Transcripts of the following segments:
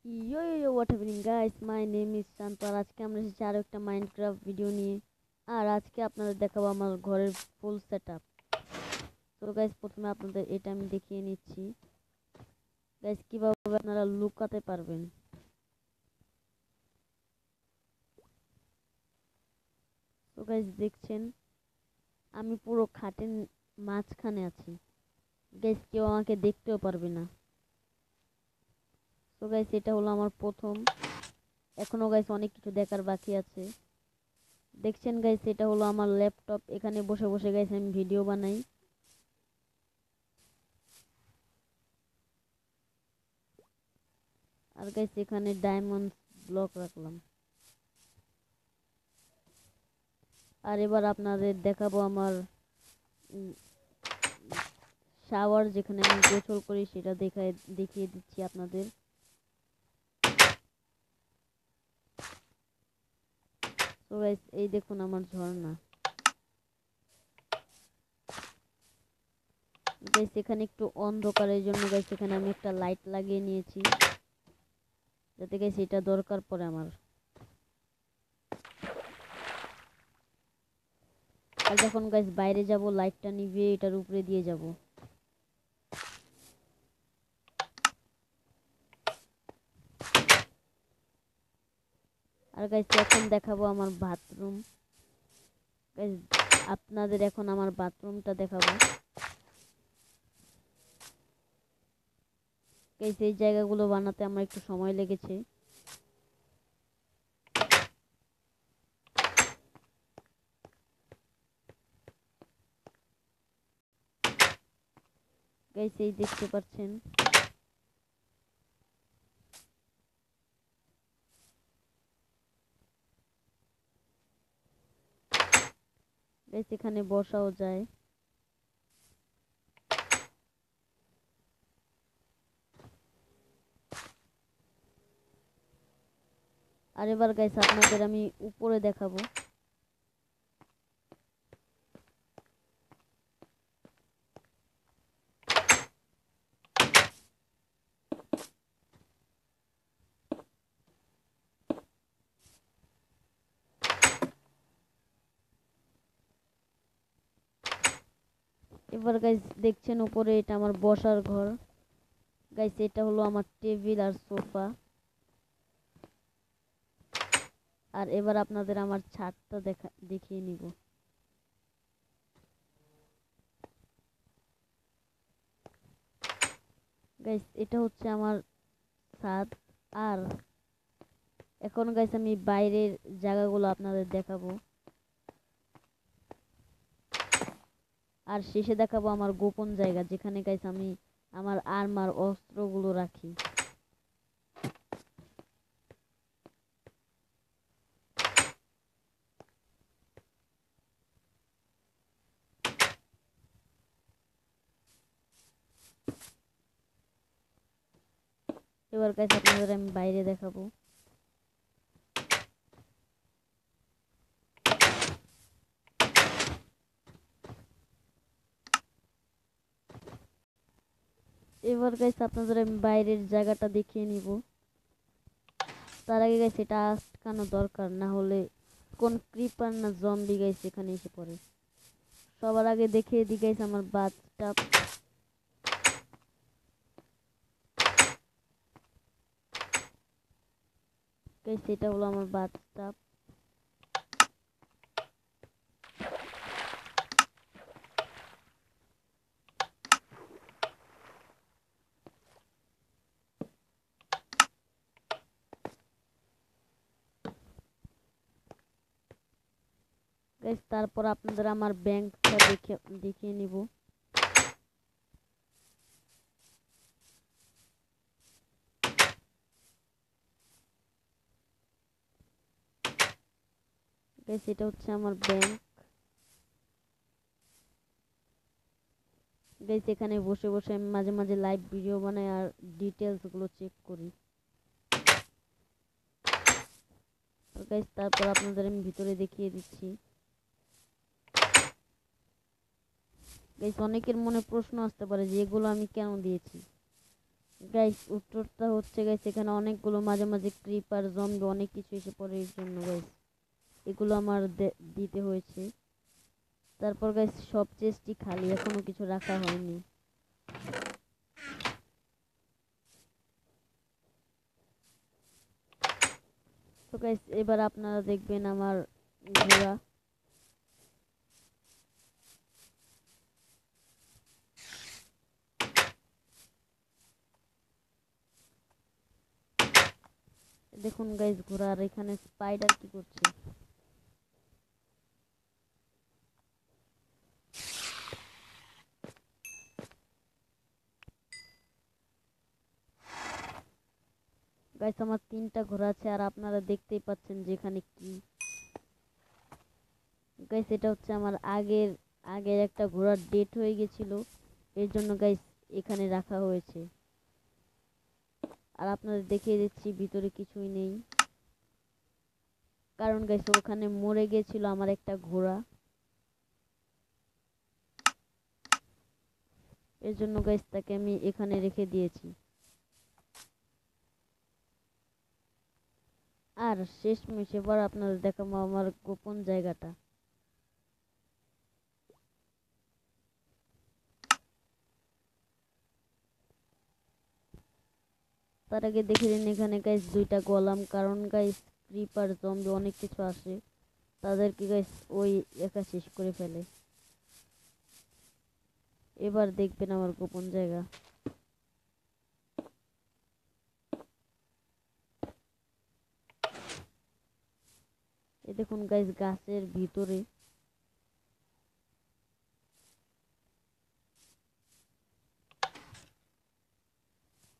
What happening guys? My name is শান্ত আর আজকে আমরা এসেছি আরো একটা মাইনক্রাফট ভিডিও নিয়ে। আর আজকে আপনাদের দেখাবো আমার ঘরের ফুল সেটআপ। তো গাইস প্রথমে আপনাদের এটা আমি দেখিয়ে নিচ্ছি গাইস কিভাবে আপনারা লুকাতে পারবেন। তো গাইস দেখছেন আমি পুরো খাটের মাঝখানে আছি। গাইস কেউ আমাকে দেখতেও পারবে না। তো গাইস এটা হলো আমার প্রথম, এখনো গাইস অনেক কিছু দেখার বাকি আছে। দেখছেন গাইস এটা হলো আমার ল্যাপটপ, এখানে বসে বসে গাইস আমি ভিডিও বানাই। আর গাইস এখানে ডায়মন্ড ব্লক রাখলাম। আর এবার আপনাদের দেখাবো আমার শাওয়ার, যেখানে আমি গোসল করি সেটা দেখিয়ে দিচ্ছি আপনাদের। তো গাইস এই দেখুন আমার ঝর্ণা। গাইস এখানে একটু অন্ধকারের জন্য গাইস এখানে আমি একটা লাইট লাগিয়ে নিয়েছি, যাতে গাইস এটা দরকার পড়ে আমার। আর যখন গাইস বাইরে যাব লাইটটা নিভিয়ে এটার উপরে দিয়ে যাব। আর গাইস এখন দেখাবো আমার বাথরুম। গাইস আপনাদের এখন আমার বাথরুমটা দেখাবো। গাইস এই জায়গাগুলো বানাতে আমার একটু সময় লেগেছে। গাইস এই দেখতে পাচ্ছেন গাইস এখানে বসাও যায়। আর এবার গাইস আপনাদের আমি উপরে দেখাবো। এবার গাইস দেখছেন উপরে এটা আমার বসার ঘর। গাইস এটা হলো আমার টেবিল আর সোফা। আর এবার আপনাদের আমার ছাদটা দেখিয়ে নিব। গাইস এটা হচ্ছে আমার ছাদ। আর এখন গাইস আমি বাইরের জায়গাগুলো আপনাদের দেখাবো, আর শেষে দেখাবো আমার গোপন জায়গা, যেখানে গাইস আমি আমার আর্মার অস্ত্রগুলো রাখি। এবার গাইস আপনাদের আমি বাইরে দেখাবো। এবার গাইস আপনাদের আমি বাইরের জায়গাটা দেখিয়ে নিব। তার আগে গাইস এটা আটকানো দরকার, না হলে কোন ক্রিপার না জম্বি গাইস এখানে এসে পড়ে। সবার আগে দেখিয়ে দিই গাইস আমার বাথটাব। গাইস এটা হলো আমার বাথটাব। গাইস তারপর আপনাদের আমার ব্যাংকটা দেখিয়ে নিব। গাইস এটা হচ্ছে আমার ব্যাংক। গাইস এখানে বসে বসে আমি মাঝে মাঝে লাইভ ভিডিও বানাই আর ডিটেলস গুলো চেক করি। তো গাইস তারপর আপনাদের আমি ভিতরে দেখিয়ে দিচ্ছি। গাইস অনেকের মনে প্রশ্ন আসতে পারে যে এগুলো আমি কেন দিয়েছি। গাইস উত্তরটা হচ্ছে গাইস এখানে অনেকগুলো মাঝে মাঝে ক্রিপার জম্বি অনেক কিছু এসে পড়ে, এর জন্য গাইস এগুলো আমার দিতে হয়েছে। তারপর গাইস সব চেস্টই খালি, এখনো কিছু রাখা হয়নি। তো গাইস এবার আপনারা দেখবেন আমার ঘোড়া। দেখুন গাইস ঘোড়ার এখানে স্পাইডার কি করছে। গাইস আমার 3টা ঘোড়া আছে, আর আপনারা দেখতেই পাচ্ছেন যে এখানে কি। গাইস এটা হচ্ছে আমার আগের একটা ঘোড়ার ডেট হয়ে গেছিল, এর জন্য গাইস এখানে রাখা হয়েছে। আর আপনাদের দেখিয়ে দিচ্ছি ভিতরে কিছুই নেই, কারণ গাইস ওখানে মরে গেছিল আমার একটা ঘোড়া, এর জন্য গাইস তাকে আমি এখানে রেখে দিয়েছি। আর শেষমেশ এবার আপনাদের দেখাবো আমার গোপন জায়গাটা। তার আগে দেখে দিন এখানে গাইস 2টা গোলাম, কারণ গাইস ক্রিপার জম্বি অনেক কিছু আসে, তাদেরকে গাইস ওই একা শেষ করে ফেলে। এবার দেখবেন আমার গোপন জায়গা। এ দেখুন গাইস গাছের ভিতরে।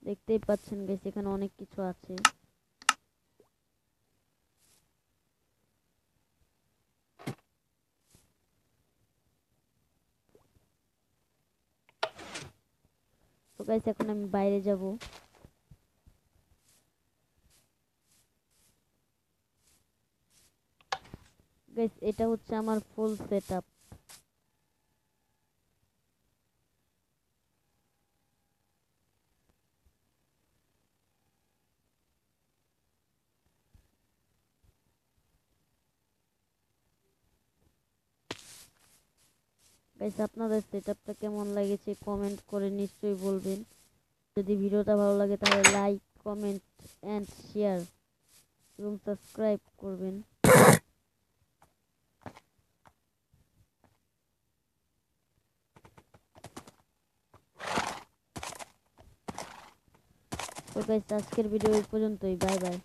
দেখতেই পাচ্ছেন গাইস এখানে অনেক কিছু আছে। তো গাইস এখন আমি বাইরে যাব। গাইস এটা হচ্ছে আমার ফুল সেটআপ। গাইস আপনাদের সেটআপটা কেমন লেগেছে কমেন্ট করে নিশ্চয়ই বলবেন। যদি ভিডিওটা ভালো লাগে তাহলে লাইক, কমেন্ট এন্ড শেয়ার এবং সাবস্ক্রাইব করবেন। তো গাইস আজকের ভিডিও এই পর্যন্তই, বাই বাই।